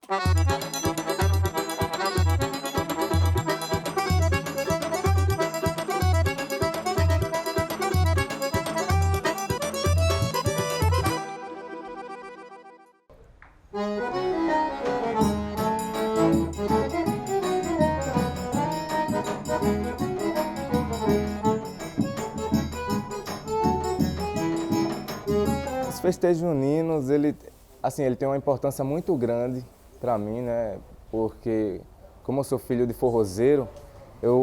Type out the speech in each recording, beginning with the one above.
Os festejos juninos, ele tem uma importância muito grande para mim, né? Porque como eu sou filho de forrozeiro,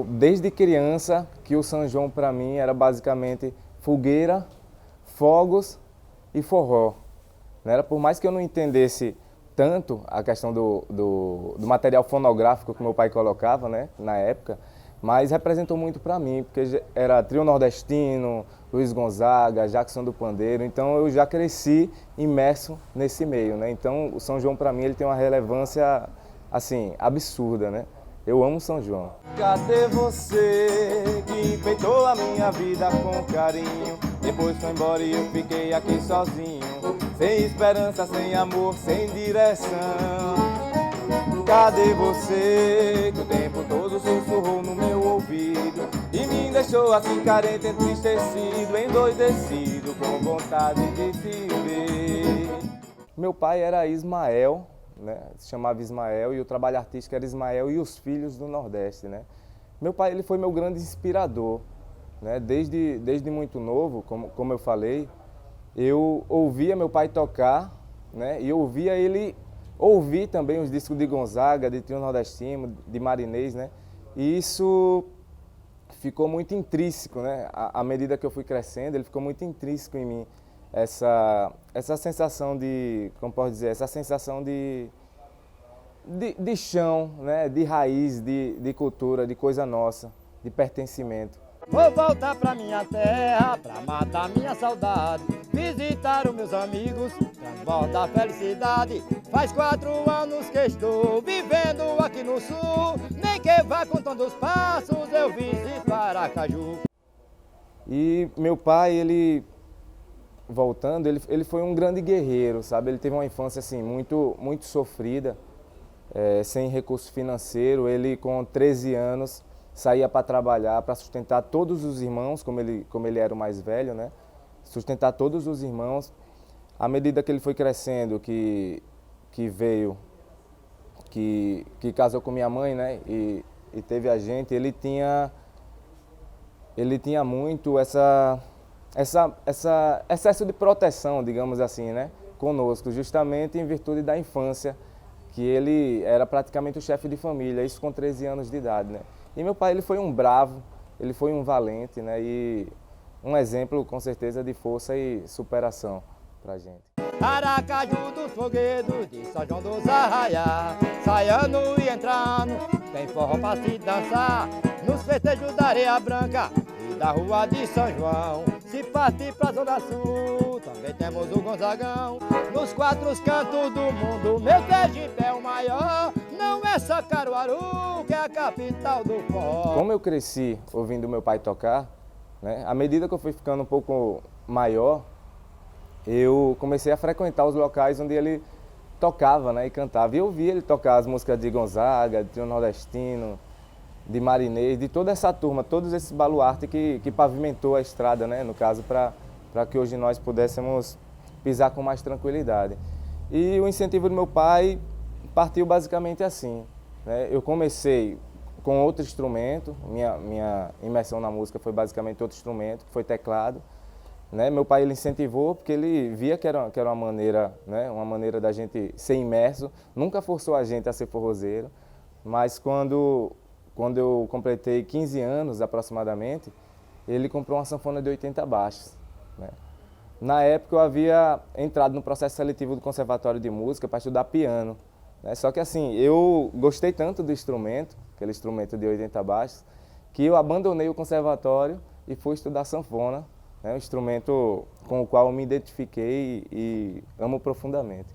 desde criança que o São João para mim era basicamente fogueira, fogos e forró. Né? Por mais que eu não entendesse tanto a questão do material fonográfico que meu pai colocava, né, na época, mas representou muito para mim, porque era trio nordestino, Luiz Gonzaga, Jackson do Pandeiro, então eu já cresci imerso nesse meio, né? Então o São João para mim ele tem uma relevância assim absurda, né? Eu amo São João. Cadê você que enfeitou a minha vida com carinho? Depois foi embora e eu fiquei aqui sozinho, sem esperança, sem amor, sem direção. Cadê você que o tempo todo sussurrou no meu ouvido e me deixou assim carente, entristecido, endoidecido, com vontade de te ver? Meu pai era Ismael, né? Se chamava Ismael, e o trabalho artístico era Ismael e os Filhos do Nordeste, né? Meu pai ele foi meu grande inspirador, né? Desde muito novo, como eu falei, eu ouvia meu pai tocar, né? E ouvia ele ouvir também os discos de Gonzaga, de Trio Nordestino, de Marinês, né? E isso ficou muito intrínseco, né? À medida que eu fui crescendo, ele ficou muito intrínseco em mim. Essa sensação de, como posso dizer, essa sensação de chão, né? De raiz, de cultura, de coisa nossa, de pertencimento. Vou voltar pra minha terra, pra matar minha saudade, visitar os meus amigos, transbordar a felicidade. Faz 4 anos que estou vivendo aqui no sul, nem que vá contando os passos, eu visito Aracaju. E meu pai, voltando, ele foi um grande guerreiro, sabe? Ele teve uma infância assim, muito sofrida, sem recurso financeiro. Ele com 13 anos saía para trabalhar, para sustentar todos os irmãos, como ele era o mais velho, né? Sustentar todos os irmãos. À medida que ele foi crescendo, que casou com minha mãe, né? E teve a gente, ele tinha muito excesso de proteção, digamos assim, né? Conosco, justamente em virtude da infância, que ele era praticamente o chefe de família, isso com 13 anos de idade, né? E meu pai, ele foi um bravo, ele foi um valente, né? E um exemplo, com certeza, de força e superação pra gente. Aracaju dos foguedos de São João dos Arraiá, saindo e entrando, tem forró pra se dançar, nos festejos da Areia Branca e da Rua de São João. Se partir pra Zona Sul, também temos o Gonzagão. Nos 4 cantos do mundo, meu Sergipe é o maior, não é só Caruaru, que é a capital do forró. Como eu cresci ouvindo meu pai tocar, né, à medida que eu fui ficando um pouco maior, eu comecei a frequentar os locais onde ele tocava, né, e cantava. E eu via ele tocar as músicas de Gonzaga, de Trio Nordestino, de Marinês, de toda essa turma, todos esses baluartes que pavimentou a estrada, né, no caso, para que hoje nós pudéssemos pisar com mais tranquilidade. E o incentivo do meu pai partiu basicamente assim, né? Eu comecei com outro instrumento, minha imersão na música foi basicamente outro instrumento, que foi teclado. Né? Meu pai ele incentivou porque ele via que era uma maneira, né? Uma maneira da gente ser imerso, nunca forçou a gente a ser forrozeiro, mas quando eu completei 15 anos aproximadamente, ele comprou uma sanfona de 80 baixos. Né? Na época eu havia entrado no processo seletivo do Conservatório de Música para estudar piano. Né? Só que assim, eu gostei tanto do instrumento, aquele instrumento de 80 baixos, que eu abandonei o conservatório e fui estudar sanfona, né? Um instrumento com o qual eu me identifiquei e amo profundamente.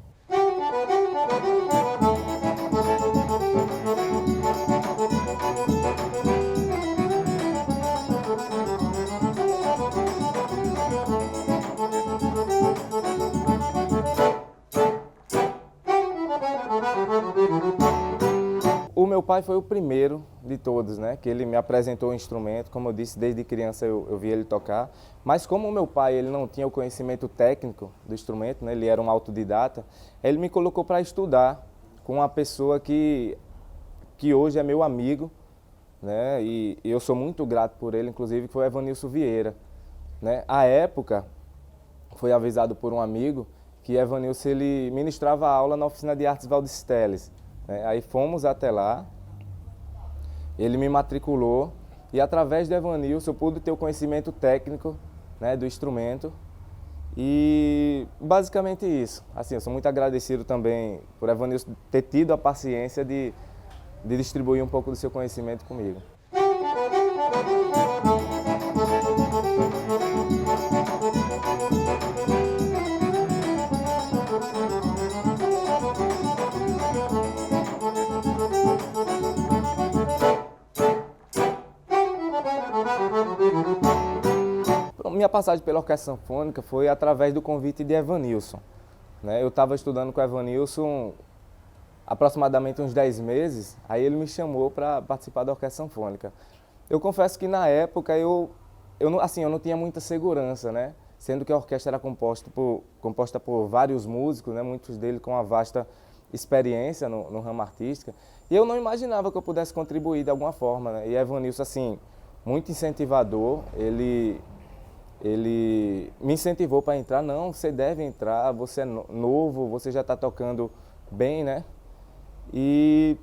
O meu pai foi o primeiro de todos, né? Que ele me apresentou o instrumento. Como eu disse, desde criança eu vi ele tocar. Mas como o meu pai ele não tinha o conhecimento técnico do instrumento, né? Ele era um autodidata, ele me colocou para estudar com uma pessoa que hoje é meu amigo, né? E eu sou muito grato por ele, inclusive, que foi o Evanilson Vieira, né? À época, foi avisado por um amigo que Evanilson ele ministrava aula na oficina de artes Valdes Teles. Aí fomos até lá, ele me matriculou e através de Evanilson eu pude ter o conhecimento técnico, né, do instrumento e basicamente isso. Assim, eu sou muito agradecido também por Evanilson ter tido a paciência de distribuir um pouco do seu conhecimento comigo. Minha passagem pela Orquestra Sinfônica foi através do convite de Evanilson, né? Eu estava estudando com o Evanilson aproximadamente uns 10 meses, aí ele me chamou para participar da Orquestra Sinfônica. Eu confesso que na época eu não tinha muita segurança, né? Sendo que a orquestra era composta por vários músicos, né? Muitos deles com uma vasta experiência no ramo artística, e eu não imaginava que eu pudesse contribuir de alguma forma, né? E Evanilson, assim, muito incentivador, ele me incentivou para entrar. Não, você deve entrar, você é novo, você já está tocando bem, né? E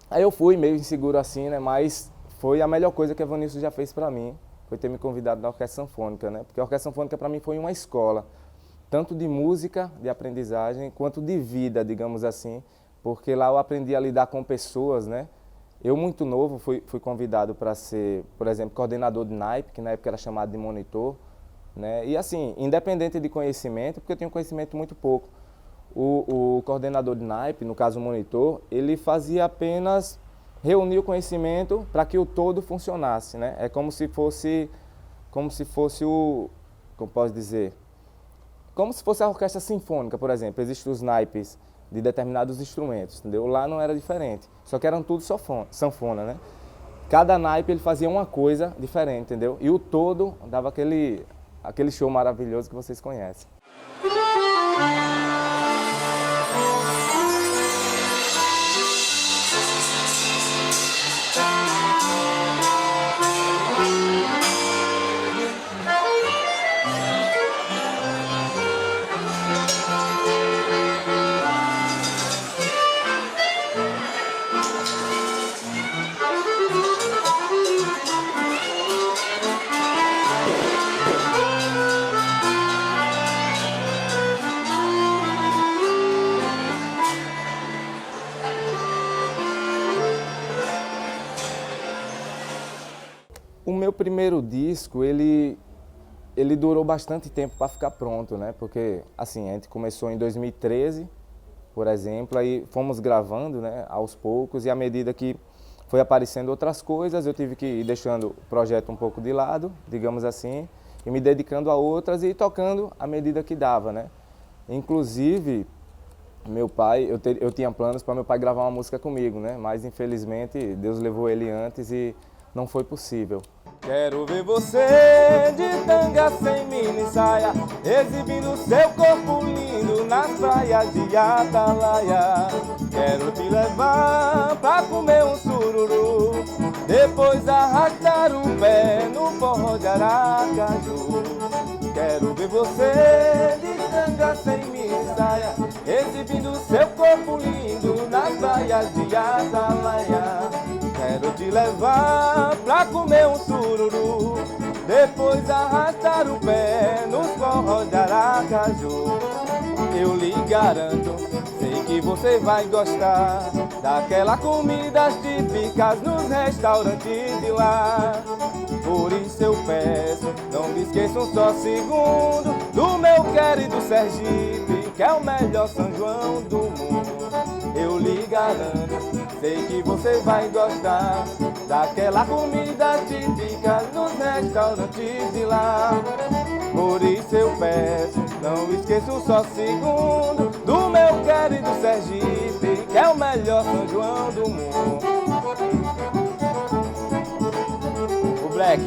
aí eu fui meio inseguro assim, né? Mas foi a melhor coisa que Evanilson já fez para mim, foi ter me convidado na Orquestra Sinfônica, né? Porque a Orquestra Sinfônica para mim foi uma escola, tanto de música, de aprendizagem, quanto de vida, digamos assim, porque lá eu aprendi a lidar com pessoas, né? Eu, muito novo, fui convidado para ser, por exemplo, coordenador de naipe, que na época era chamado de monitor, né? E assim, independente de conhecimento, porque eu tenho conhecimento muito pouco, o coordenador de naipe, no caso o monitor, ele fazia apenas reunir o conhecimento para que o todo funcionasse, né? É como se fosse como posso dizer, como se fosse a orquestra sinfônica, por exemplo. Existem os naipes de determinados instrumentos, entendeu? Lá não era diferente, só que eram tudo sanfona, né? Cada naipe ele fazia uma coisa diferente, entendeu? E o todo dava aquele show maravilhoso que vocês conhecem. O meu primeiro disco, ele durou bastante tempo para ficar pronto, né? Porque, assim, a gente começou em 2013, por exemplo, aí fomos gravando, né, aos poucos, e à medida que foi aparecendo outras coisas, eu tive que ir deixando o projeto um pouco de lado, digamos assim, e me dedicando a outras e tocando à medida que dava, né? Inclusive, meu pai, eu tinha planos para meu pai gravar uma música comigo, né? Mas, infelizmente, Deus levou ele antes e não foi possível. Quero ver você de tanga sem mini saia, exibindo seu corpo lindo nas praias de Atalaia. Quero te levar pra comer um sururu, depois arrastar o pé no forró de Aracaju. Quero ver você de tanga sem mini saia, exibindo seu corpo lindo nas praias de Atalaia. Quero te levar pra comer um sururu, depois arrastar o pé nos forrós de Aracaju. Eu lhe garanto, sei que você vai gostar daquelas comidas típicas nos restaurantes de lá. Por isso eu peço, não me esqueça um só segundo do meu querido Sergipe, que é o melhor São João do mundo. Eu lhe garanto, sei que você vai gostar daquela comida típica nos restaurantes de lá. Por isso eu peço, não esqueça um só segundo do meu querido Sergipe, que é o melhor São João do mundo. O Black.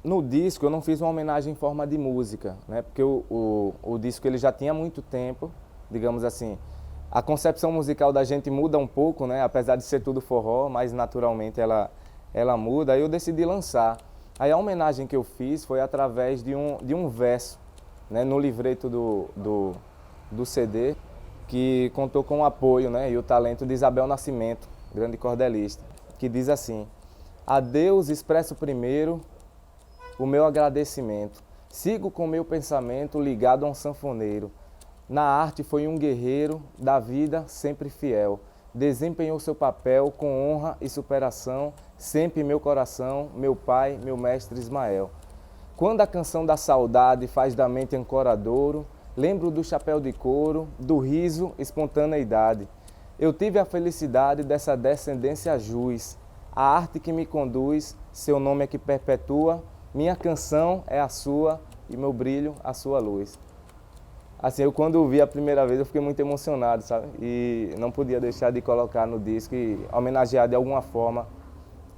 No disco eu não fiz uma homenagem em forma de música, né? Porque o disco ele já tinha muito tempo, digamos assim. A concepção musical da gente muda um pouco, né? Apesar de ser tudo forró, mas naturalmente ela muda. Aí eu decidi lançar. Aí a homenagem que eu fiz foi através de um verso, né? No livreto do CD, que contou com o apoio, né? E o talento de Isabel Nascimento, grande cordelista, que diz assim: a Deus expresso primeiro o meu agradecimento. Sigo com meu pensamento ligado a um sanfoneiro. Na arte foi um guerreiro, da vida sempre fiel. Desempenhou seu papel com honra e superação, sempre em meu coração, meu pai, meu mestre Ismael. Quando a canção da saudade faz da mente ancoradouro, lembro do chapéu de couro, do riso, espontaneidade. Eu tive a felicidade dessa descendência jus, a arte que me conduz, seu nome é que perpetua, minha canção é a sua e meu brilho a sua luz. Assim, eu quando vi a primeira vez eu fiquei muito emocionado, sabe? E não podia deixar de colocar no disco e homenagear de alguma forma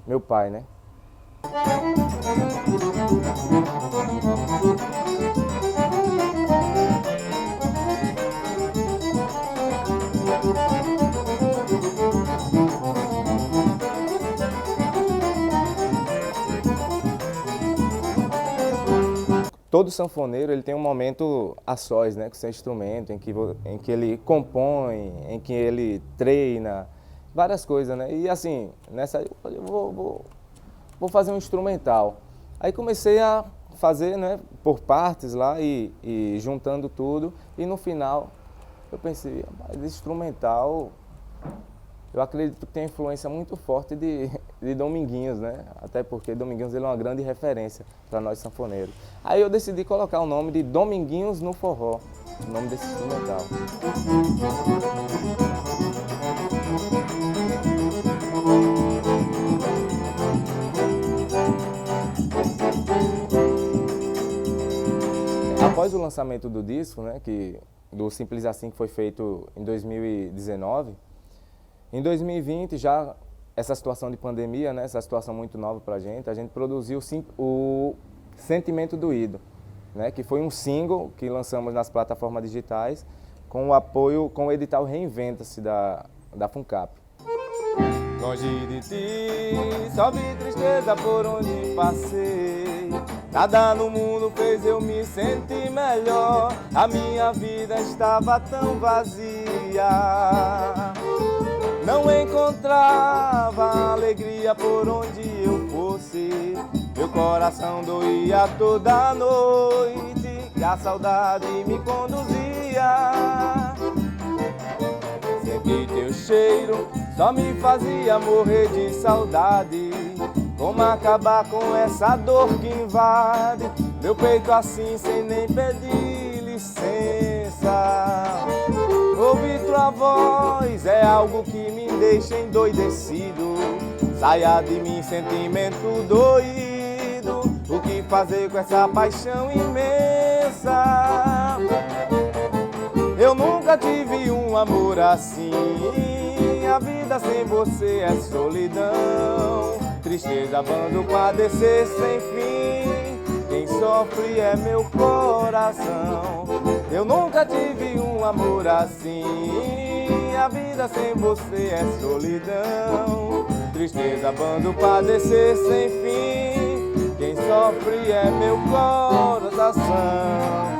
meu pai, né? Todo sanfoneiro ele tem um momento a sós, né, com seu instrumento, em que ele compõe, em que ele treina, várias coisas, né? E assim, nessa eu vou fazer um instrumental. Aí comecei a fazer, né, por partes lá e juntando tudo. E no final eu pensei, mas instrumental, eu acredito que tem influência muito forte de Dominguinhos, né? Até porque Dominguinhos ele é uma grande referência para nós sanfoneiros. Aí eu decidi colocar o nome de Dominguinhos no Forró, o nome desse instrumental. Após o lançamento do disco, né, do Simples Assim, que foi feito em 2019, em 2020, já essa situação de pandemia, né, essa situação muito nova para a gente produziu o Sentimento Doído, né, que foi um single que lançamos nas plataformas digitais com o apoio, com o edital Reinventa-se da FUNCAP. Longe de ti, só vi tristeza por onde passei. Nada no mundo fez eu me sentir melhor. A minha vida estava tão vazia. Não encontrava alegria por onde eu fosse. Meu coração doía toda noite e a saudade me conduzia. Sempre teu cheiro só me fazia morrer de saudade. Como acabar com essa dor que invade meu peito assim sem nem pedir licença? Ouvir tua voz é algo que me deixa endoidecido. Saia de mim sentimento doído. O que fazer com essa paixão imensa? Eu nunca tive um amor assim. A vida sem você é solidão. Tristeza, bando, padecer sem fim. Quem sofre é meu coração. Eu nunca tive um amor assim. A vida sem você é solidão. Tristeza, bando, padecer sem fim. Quem sofre é meu coração.